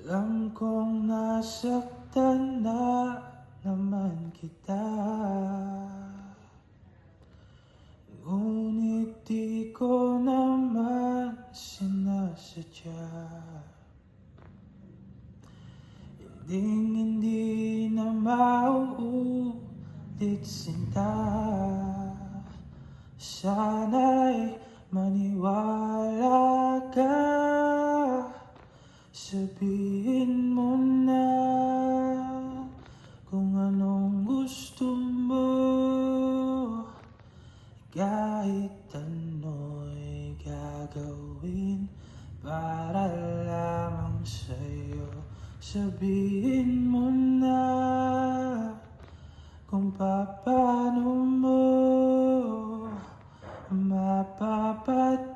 Alam kong nasaktan na naman kita, ngunit di ko naman sinasadya. Hindi na mauulit, sinta. Sana'y maniwala ka, sabihin mo na kung anong gusto mo. Kahit ano'y gagawin para lamang sa'yo. Sabihin mo na kung paano mo mapapadama